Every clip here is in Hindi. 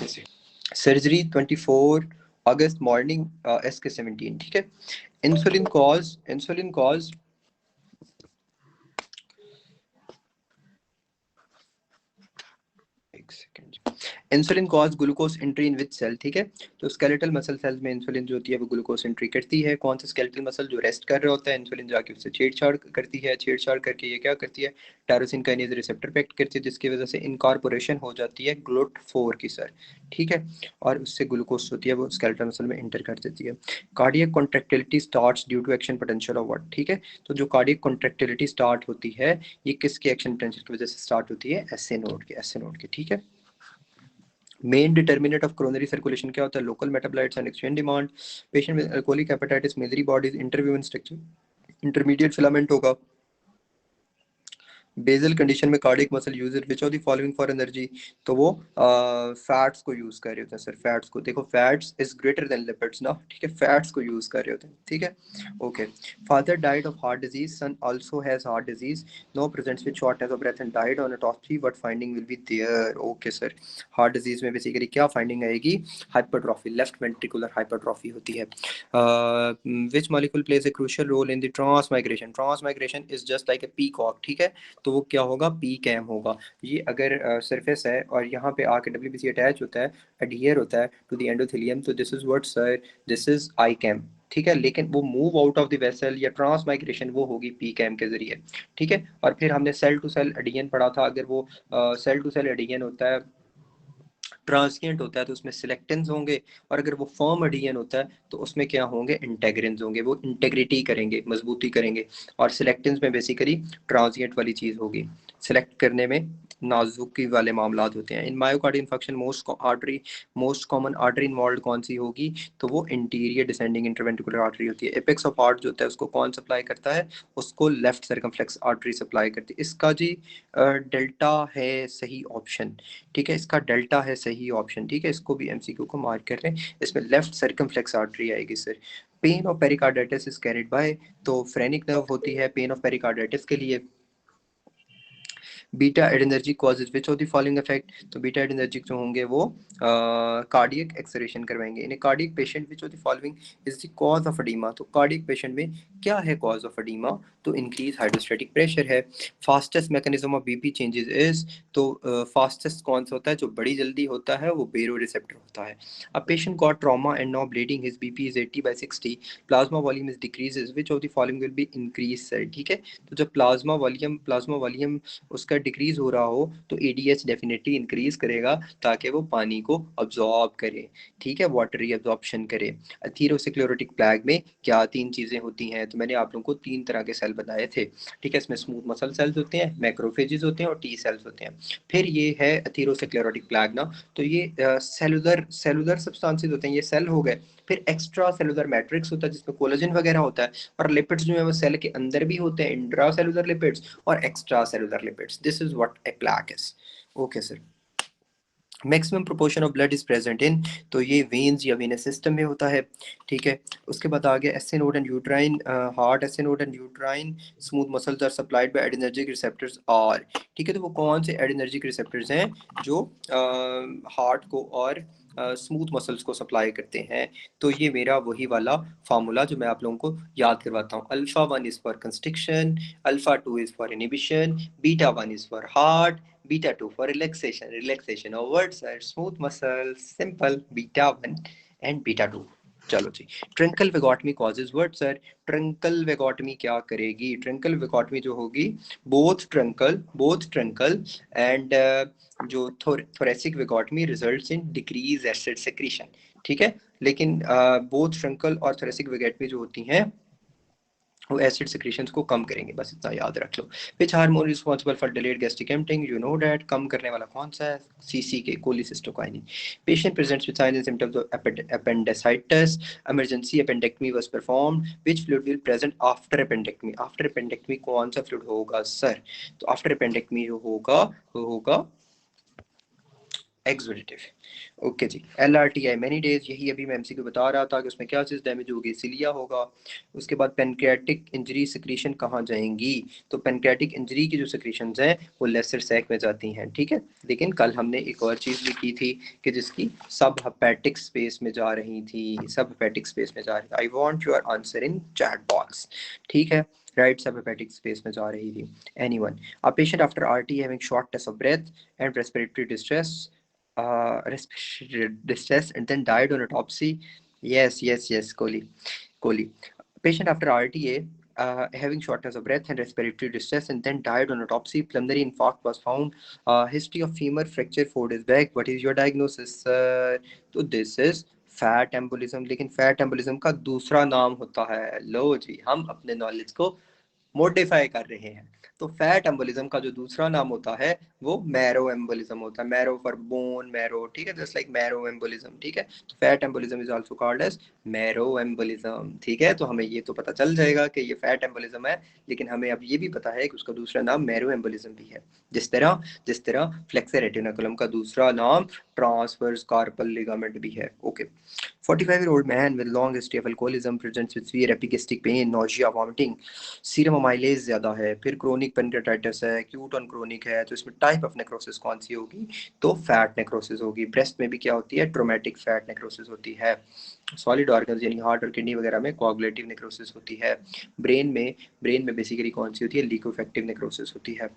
सर्जरी 24 अगस्त मॉर्निंग SK 17, ठीक है। इंसुलिन कॉज एक second, insulin cause glucose entry in which cell, ठीक है। तो स्केलेटल मसल सेल्स में इंसुलिन जो होती है वो ग्लूकोज एंट्री करती है। कौन सा स्केलेटल मसल जो रेस्ट कर रहा होता है, इंसुलिन जाके उससे छेड़छाड़ करती है, छेड़छाड़ करके ये क्या करती है, टायरोसिन काइनेज रिसेप्टर पे एक्ट करती है, जिसकी वजह से इनकॉर्पोरेशन हो जाती है GLUT4 की सर, ठीक है। और उससे ग्लूकोज होती है वो स्केलेटल मसल में एंटर कर देती है। Cardiac contractility starts due to action potential of what, ठीक है। तो जो कार्डियक कॉन्ट्रैक्टिलिटी स्टार्ट होती है ये किसके एक्शन पोटेंशियल की वजह से स्टार्ट होती है, एसए नोड के, ठीक है। Main determinant of coronary circulation क्या होता है, local metabolites and exchange demand. Patient with alcoholic hepatitis miliary bodies interview in structure intermediate filament होगा। बेजल कंडीशन में cardiac muscle user which of the following for energy, तो वो फैट्स को यूज कर रहे होते हैं सर, फैट्स को। देखो fats is greater than lipids ना, ठीक है, फैट्स को यूज कर रहे होते हैं, ठीक है। Okay, father died of heart disease, son also has heart disease, no presents with shortness of breath and died on autopsy, what finding will be there. Okay sir, heart disease में बेसिकली क्या फाइंडिंग आएगी, हाइपरट्रॉफी, लेफ्ट वेंट्रिकुलर हाइपरट्रॉफी होती है। Which molecule plays a crucial role in the transmigration, transmigration is just like a peacock, ठीक है। तो वो क्या होगा, पी कैम होगा। ये अगर सरफेस है और यहाँ पे आके WBC अटैच होता है, एडहियर होता है टू द एंडोथेलियम, तो this is what sir, this is I came, ठीक है। लेकिन वो move out of the vessel या ट्रांसमाइग्रेशन वो होगी पी कैम के जरिए, ठीक है। और फिर हमने सेल टू सेल एडिशन पढ़ा था, अगर वो सेल टू सेल एडिशन होता है, ट्रांसिएंट होता है, तो उसमें सिलेक्टेंस होंगे, और अगर वो फर्म एडिशन होता है तो उसमें क्या होंगे, इंटेग्रिन्स होंगे, वो इंटेग्रिटी करेंगे, मजबूती करेंगे। और सिलेक्टेंस में बेसिकली ट्रांसिएंट वाली चीज होगी, सिलेक्ट करने में नाजुकी वाले मामला होते हैं। In myocardial infection most common artery involve कौन सी होगी, तो वो इंटीरियर डिसेंडिंग इंटरवेंट्रिकुलर आर्टरी होती है। एपेक्स ऑफ हार्ट जो होता है उसको कौन सप्लाई करता है, उसको लेफ्ट सर्कमफ्लेक्स आर्टरी सप्लाई करती है। इसका जी डेल्टा है सही ऑप्शन, ठीक है, इसका डेल्टा है सही ऑप्शन, ठीक है। इसको भी MCQ को मार्क कर रहे हैं, इसमें लेफ्ट सर्कमफ्लेक्स आर्टरी आएगी sir. Pain of pericarditis is carried by, तो फ्रेनिक नर्व होती है पेन ऑफ पेरिकार्डाइटिस के लिए। Beta adrenergic causes which of the following effect, तो बीटा एडिनर्जिक जो होंगे वो कार्डियक एक्सरेशन करवाएंगे। इन cardiac patient which of the following is the cause of oedema, तो कार्डियक पेशेंट में क्या है कॉज ऑफ एडिमा, तो इंक्रीज हाइड्रोस्टैटिक प्रेशर है। Fastest mechanism of BP changes is, तो फास्टेस्ट कौन सा होता है, जो बड़ी जल्दी होता है वो बेरो रिसेप्टर होता है। A patient got trauma and now bleeding, his BP is 80/60, plasma volume is decreases, which of the following will be increase sir, ठीक है। तो जब प्लाज्मा वॉल्यूम उसका डिक्रीज हो रहा हो तो ADH डेफिनेटली इंक्रीज करेगा, ताकि वो पानी को अब्जॉर्ब करे, ठीक है, वाटर रीअब्जॉर्प्शन करे। एथेरोस्क्लेरोटिक प्लैग में क्या तीन चीजें होती हैं, तो मैंने आप लोगों को तीन तरह के सेल बताए थे, ठीक है। इसमें स्मूथ मसल सेल्स होते हैं, मैक्रोफेजेस होते हैं और T सेल्स होते हैं। फिर ये है एथेरोस्क्लेरोटिक प्लैग ना, तो ये सेलुलर सब्सटेंसेस होते हैं, ये सेल हो गए। फिर एक्स्ट्रा सेलुलर मैट्रिक्स होता है जिसमें कोलेजन वगैरह होता है, और लिपिड्स जो है वो सेल के अंदर भी होते हैं, इंट्रा सेलुलर लिपिड्स और extra cellular lipids. This is what A plaque is. Okay sir, maximum proportion of blood is present in, तो ये वेन्स या वेनस सिस्टम में होता है, ठीक है। उसके बाद आ गया SA node and uterine heart, SA node and uterine smooth muscles are supplied by adrenergic receptors are, ठीक है। तो वो कौन से एडिनर्जिक रिसेप्टर्स हैं जो हार्ट को और स्मूथ मसल्स को सप्लाई करते हैं, तो ये मेरा वही वाला फार्मूला जो मैं आप लोगों को याद करवाता हूँ। Alpha 1 is for constriction, alpha 2 is for inhibition, beta 1 is for heart, beta 2 for relaxation of words are smooth muscles, simple, beta 1 and beta 2। चलो जी, truncal vagotomy causes what sir, truncal vagotomy क्या करेगी, ट्रंकल वेगोटमी जो होगी बोथ ट्रंकल एंड जो thoracic vagotomy results in decrease acid secretion, ठीक है। लेकिन बोथ ट्रंकल और थोरेसिक वेगोटमी जो होती हैं वो एसिड सिक्रीशंस को कम करेंगे, बस इतना याद रख लो। Which hormone responsible for delayed gastric emptying, you know that, कम करने वाला कौन सा है, CCK कोलिसिस्टोकाइनिन। Patient presents with signs and symptoms of appendicitis, emergency appendectomy was performed, which fluid will present after appendectomy, after appendectomy कौन सा फ्लूइड होगा सर, तो आफ्टर appendectomy जो होगा वो होगा एक्सुडेटिव। ओके जी, LRTI मैनी डेज, यही अभी मैं एमसीक्यू बता रहा था कि उसमें क्या चीज़ डैमेज होगी, सिलिया होगा। उसके बाद पेनक्रियाटिक इंजरी सिक्रीशन कहाँ जाएंगी, तो पेनक्रियाटिक इंजरी की जो सिक्रीशंस हैं वो लेसर सैक में जाती हैं, ठीक है। लेकिन कल हमने एक और चीज़ भी की थी कि जिसकी सब हेपेटिक स्पेस में जा रही थी, सब हेपेटिक स्पेस में जा रही थी। I want your answer in chat box, ठीक है। राइट, सब हेपेटिक स्पेस में जा रही थी। Anyone, a patient after RT having shortness of breath and respiratory distress, respiratory distress and then died on autopsy. Yes, yes, yes, Kohli. Patient after RTA having shortness of breath and respiratory distress and then died on autopsy. Pulmonary infarct was found. History of femur fracture 4 days back. What is your diagnosis, sir? तो this is फैट एम्बोलिज्म, लेकिन फैट एम्बोलिज्म का दूसरा नाम होता है, लो जी हम अपने नॉलेज को मोडिफाई कर रहे हैं। तो फैट एम्बोलिज्म का जो दूसरा नाम होता है वो मैरो एम्बोलिज्म होता है, मैरो फॉर बोन मैरो, ठीक है, जस्ट लाइक मैरो एम्बोलिज्म, ठीक है। तो fat embolism is also called as marrow embolism, ठीक है। तो हमें ये तो पता चल जाएगा कि ये फैट एम्बोलिज्म है, लेकिन हमें अब ये भी पता है कि उसका दूसरा नाम मैरो एम्बोलिज्म भी है। जिस तरह फ्लेक्सर रेटिनाकुलम का दूसरा नाम ट्रांसवर्स कार्पल लिगामेंट भी है। Okay, 45-year-old man with long history of alcoholism presents with severe epigastric pain, nausea, vomiting, serum amylase ज़्यादा है, फिर क्रोनिक पेनक्रेटाइटिस है, एक्यूट ऑन क्रोनिक है, तो इसमें टाइप ऑफ नेक्रोसिस कौन सी होगी, तो फैट नेक्रोसिस होगी। ब्रेस्ट में भी क्या होती है, ट्रोमेटिक फैट नेक्रोसिस होती है। सॉलिड ऑर्गन्स यानी हार्ट और किडनी वगैरह में कोआगुलेटिव नेक्रोसिस होती है। ब्रेन में बेसिकली कौन सी होती है, लिकोफेक्टिव नेक्रोसिस होती है।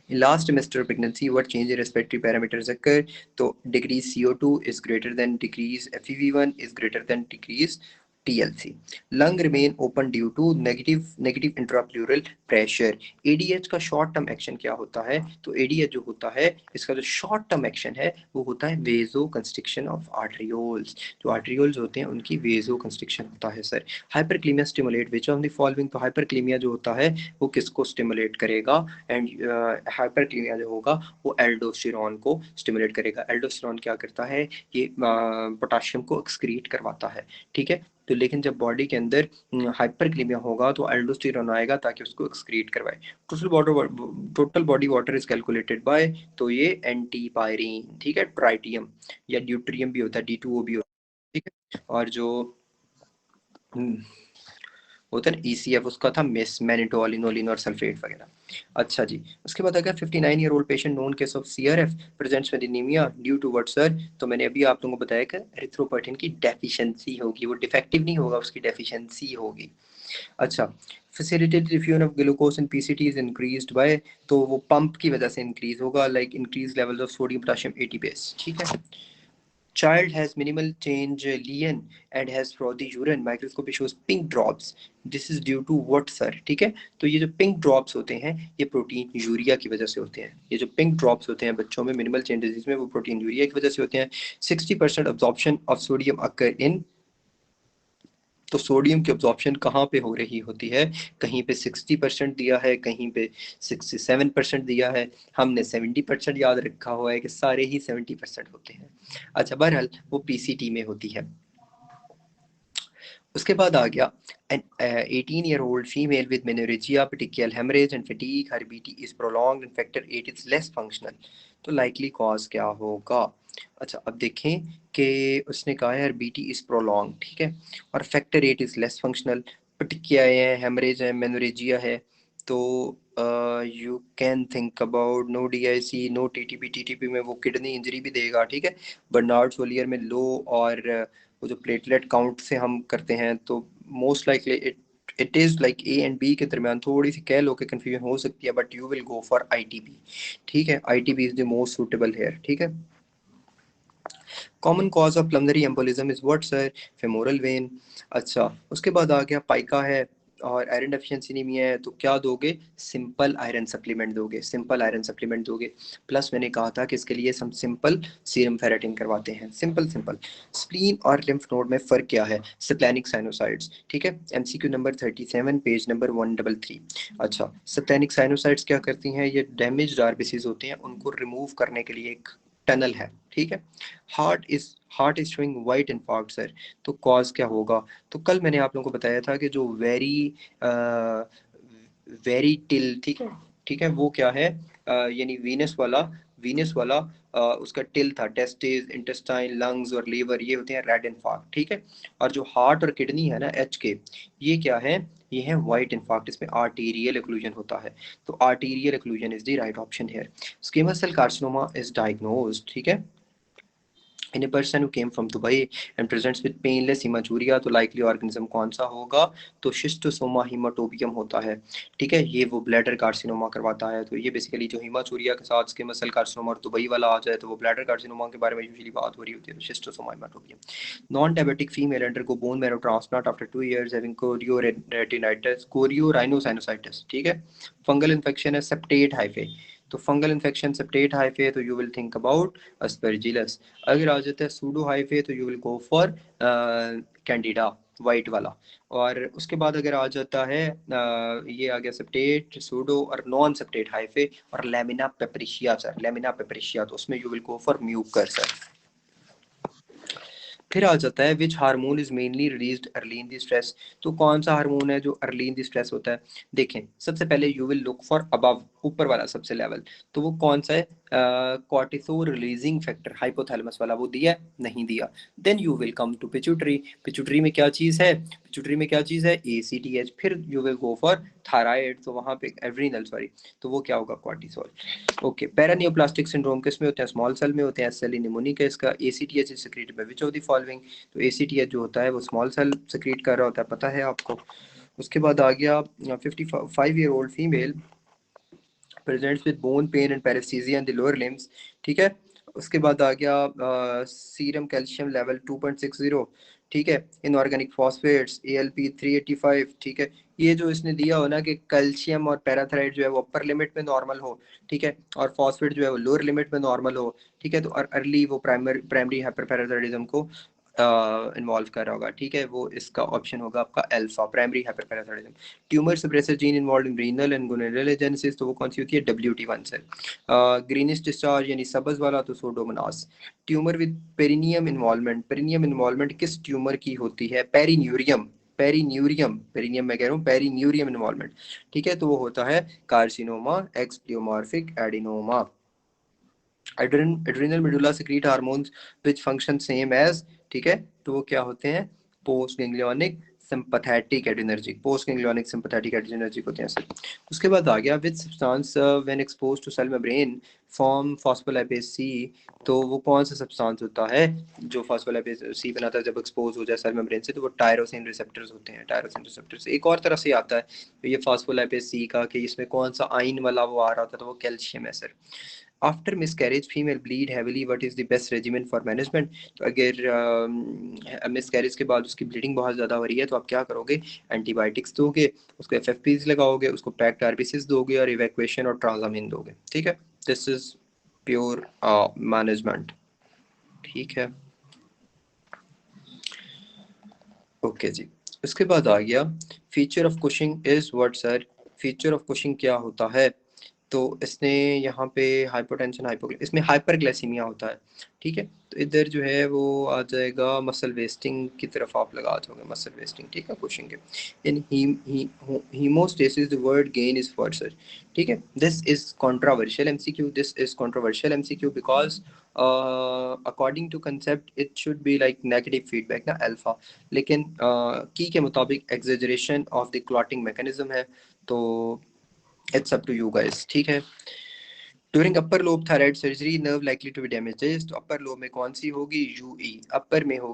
In last trimester of pregnancy, what change in respiratory parameters occur? So decrease CO2 is greater than decrease FEV1 is greater than decrease TLC. Lung remain open due to negative intrapleural pressure. ADH का शॉर्ट टर्म एक्शन क्या होता है, तो ADH जो होता है इसका जो शॉर्ट टर्म एक्शन है वो होता है वेजो कंस्ट्रिक्शन ऑफ आर्टरियोल्स। जो आर्टरियोल्स होते हैं उनकी वेजो कंस्ट्रिक्शन होता है sir. Hyperkalaemia stimulate which of the following, तो हाइपरक्लीमिया जो होता है वो किसको स्टिमुलेट करेगा, एंड हाइपरक्लीमिया जो होगा वो एल्डोस्टेरॉन को स्टिमुलेट करेगा। एल्डोस्टेरॉन क्या करता है, ये पोटाशियम को एक्सक्रीट करवाता है, ठीक है। तो लेकिन जब बॉडी के अंदर हाइपरक्लीमिया होगा तो एल्डोस्टेरॉन आएगा ताकि उसको एक्सक्रीट करवाए। Total body water is calculated by, तो ये एंटीपायरीन, ठीक है, ट्राइटियम या ड्यूट्रियम भी होता है, D2O भी होता है, ठीक है। और जो होता है ना ECF, उसका था मिस मैनिटोल, इनोलिन और सल्फेट वगैरह। अच्छा जी, उसके बाद अगर 59-year-old patient known case of CRF presents with anaemia due to what sir, तो मैंने अभी आप लोगों को बताया कि एरिथ्रोपोएटिन की डेफिशिएंसी होगी, वो डिफेक्टिव नहीं होगा, उसकी डेफिशिएंसी होगी। अच्छा, facilitated diffusion of glucose in PCT is increased by, तो वो पंप की वजह से इंक्रीज होगा, like increase levels of sodium potassium ATPase, ठीक है। Child has minimal change lesion and has frothy urine. Microscopy shows pink drops. This is due to what sir? ठीक है, तो ये जो पिंक ड्रॉप्स होते हैं ये प्रोटीन यूरिया की वजह से होते हैं। ये जो पिंक ड्रॉप्स होते हैं बच्चों में मिनिमल चेंज डिजीज में, वो प्रोटीन यूरिया की वजह से होते हैं। 60% अब्जॉर्प्शन ऑफ सोडियम अकर इन, तो सोडियम की अब्जॉर्प्शन कहाँ पे हो रही होती है, कहीं पे 60% दिया है, कहीं पे 67% दिया है। हमने 70% याद रखा हुआ है कि सारे ही 70% होते हैं। अच्छा, बहरहाल वो PCT में होती है। उसके बाद आ गया an 18-year-old female with menorrhagia, petechial hemorrhage and fatigue. Her BT is prolonged and factor 8 is less functional. तो likely cause क्या होगा। अच्छा, अब देखें कि उसने कहा है BT is prolonged, ठीक है, और factor 8 is less functional, petechiae है, hemorrhage है, menorrhagia है, तो you can think about no DIC no TTP में वो किडनी इंजरी भी देगा, ठीक है। बर्नार्ड सोलियर में लो और वो जो प्लेटलेट काउंट से हम करते हैं, तो most likely it is like A and B के दरमियान थोड़ी सी कह लो कि कन्फ्यूजन हो सकती है, but you will go for ITP, ठीक है। ITP is the most suitable here, ठीक है। Common cause of pulmonary embolism is what sir, femoral vein. अच्छा, उसके बाद आ गया पाइका है और आयरन डेफिशिएंसी एनीमिया है, तो क्या दोगे, सिंपल आयरन सप्लीमेंट दोगे, सिंपल आयरन सप्लीमेंट दोगे। प्लस मैंने कहा था कि इसके लिए हम सिंपल सीरम फेरेटिन करवाते हैं, सिंपल सिंपल। स्प्लीन और लिम्फ नोड में फ़र्क क्या है, स्प्लेनिक साइनोसाइड्स, ठीक है। MCQ number 37 page number 133। अच्छा, स्प्लेनिक साइनोसाइड्स क्या करती हैं, ये डैमेज्ड आरबीसीज होते हैं, उनको रिमूव करने के लिए एक टनल है, ठीक है। Heart is showing white infarct sir, तो कॉज क्या होगा, तो कल मैंने आप लोगों को बताया था कि जो वेरी टिल, ठीक है, ठीक है, वो क्या है, यानी वीनस वाला वीनस वाला उसका टिल था, टेस्टिस, इंटेस्टाइन, लंग्स और लीवर ये होते हैं रेड इन्फार्क्ट, ठीक है। और जो हार्ट और किडनी है ना एच के, ये क्या है, ये है वाइट इन्फार्क्ट, इसमें आर्टीरियल एक्लूजन होता है। तो arterial occlusion is the right option here. Squamous cell carcinoma is diagnosed, ठीक है, in a person who came from Dubai and presents with painless hematuria, तो likely organism कौन सा होगा, तो शिस्टोसोमा हीमाटोबियम होता है, ठीक है। ये वो ब्लैडर कार्सिनोमा करवाता है। तो ये बेसिकली जो हीमाचूरिया के साथ के मसल कार्सिनोमा और दुबई वाला आ जाए तो वो ब्लैडर कार्सिनोमा के बारे में यूजुअली बात हो रही होती है, तो Schistosoma haematobium. Non diabetic female undergo bone marrow transplant after 2 years having chorioretinitis, कोरियोराइनोसाइनोसाइटिस, ठीक है। फंगल इन्फेक्शन है सेप्टेट हाइफे, तो फंगल इन्फेक्शन सेप्टेट हाइफे, तो you will think about aspergillus. अगर आ जाता है सूडो हाइफे तो you will go for candida white वाला। और उसके बाद अगर आ जाता है ये आ गया सेप्टेट, सूडो और नॉन सेप्टेट हाइफे और लेमिना पेपरिशिया सर, लेमिना पेपरिशिया, तो उसमें you will go for Mucor sir. फिर आ जाता है which hormone is mainly released early in the stress, तो कौन सा हार्मोन है जो अर्ली इन द स्ट्रेस होता है। देखें सबसे पहले you will look for above, ऊपर वाला सबसे लेवल, तो वो कौन सा है, कॉर्टिसोल रिलीजिंग फैक्टर हाइपोथैलेमस वाला, वो दिया नहीं दिया। Then you will come to pituitary, pituitary में क्या चीज़ है, पिट्यूटरी में क्या चीज़ है, ACTH। फिर you will go for thyroid, तो वहाँ पे एड्रीनल सॉरी, तो वो क्या होगा, कॉर्टिसोल। ओके, पैरानियोप्लास्टिक सिंड्रोम किस में होते हैं, स्मॉल सेल में होते हैं, सेल निमोनिक है इसका। ACTH is secreted by which of the following, तो ACTH जो होता है वो स्मॉल सेल सेक्रेट कर रहा होता है, पता है आपको। उसके बाद आ गया 55-year-old female presents with bone pain and paraesthesia in the lower limbs, ठीक है। उसके बाद आ गया सीरम कैल्शियम लेवल 2.60, ठीक है। इनऑर्गेनिक फॉस्फेट्स ALP 385, ठीक है। ये जो इसने दिया हो ना कि कैल्शियम और पैराथाइरोइड जो है वो अपर लिमिट में नॉर्मल हो, ठीक है, और फॉस्फेट जो है वो लोअर लिमिट में नॉर्मल हो, ठीक है, तो अर्ली वो प्राइमरी हाइपरपैराथाइरोइडिज्म को इन्वॉल्व कर रहा होगा, ठीक है। वो इसका ऑप्शन होगा आपका alpha, primary hyperparathyroidism. Tumour suppressor gene involve in renal and gonadogenesis, तो वो कौन सी होती है, WT1 सेल। ग्रीनिश डिस्चार्ज यानी सब्ज वाला तो Pseudomonas. Tumour with perineum involvement, perineum involvement किस ट्यूमर की होती है, पेरिन्यूरियम, पेरिन्यूरियम, पेरिनियम मैं कह रहा हूँ, पेरिन्यूरियम इन्वॉल्वमेंट, ठीक है, तो वो होता है carcinoma ex pleomorphic adenoma. Adrenal medulla secrete hormones which function same as, ठीक है, तो वो क्या होते हैं, post ganglionic sympathetic adrenergic, post ganglionic sympathetic adrenergic होते हैं सर। उसके बाद आ गया which substance when exposed to cell membrane form phospholipase C, तो वो कौन सा सब्सटेंस होता है जो फॉस्फोलिपेज सी बनाता है जब एक्सपोज हो जाए सेल मेम्ब्रेन से, तो वो टायरोसिन रिसेप्टर्स होते हैं, टायरोसिन रिसेप्टर्स। एक और तरह से आता है तो ये फॉस्फोलिपेज सी का कि इसमें कौन सा आइन वाला वो आ रहा होता है, तो वो कैल्शियम है sir. After miscarriage female bleed heavily, what is the best regiment for management, तो अगर मिसकैरेज के बाद उसकी ब्लीडिंग बहुत ज़्यादा हो रही है तो आप क्या करोगे, एंटीबायोटिक्स दोगे, उसको FFPs लगाओगे, उसको पैक्ड आरबीसीज दोगे और इवैक्यूएशन और ट्रांजामिन दोगे, ठीक है। दिस इज प्योर मैनेजमेंट, ठीक है। ओके जी। उसके बाद आ गया feature of Cushing is what sir, feature of Cushing क्या होता है, तो इसने यहाँ पे हाइपोटेंशन इसमें हाइपरग्लाइसीमिया होता है, ठीक है। तो इधर जो है वो आ जाएगा मसल वेस्टिंग की तरफ आप लगा जाओगे, मसल वेस्टिंग, ठीक है, कुशिंग के। In haemostasis the word gain is for sir, ठीक है। This is controversial MCQ, this is controversial MCQ because according to concept it should be like negative feedback ना अल्फा, लेकिन की के मुताबिक exaggeration of the clotting mechanism है, तो it's up to you guys, ठीक है। During upper lobe thyroid surgery nerve likely to be damage, तो अपर लोब में कौन सी होगी, UE अपर में होगी।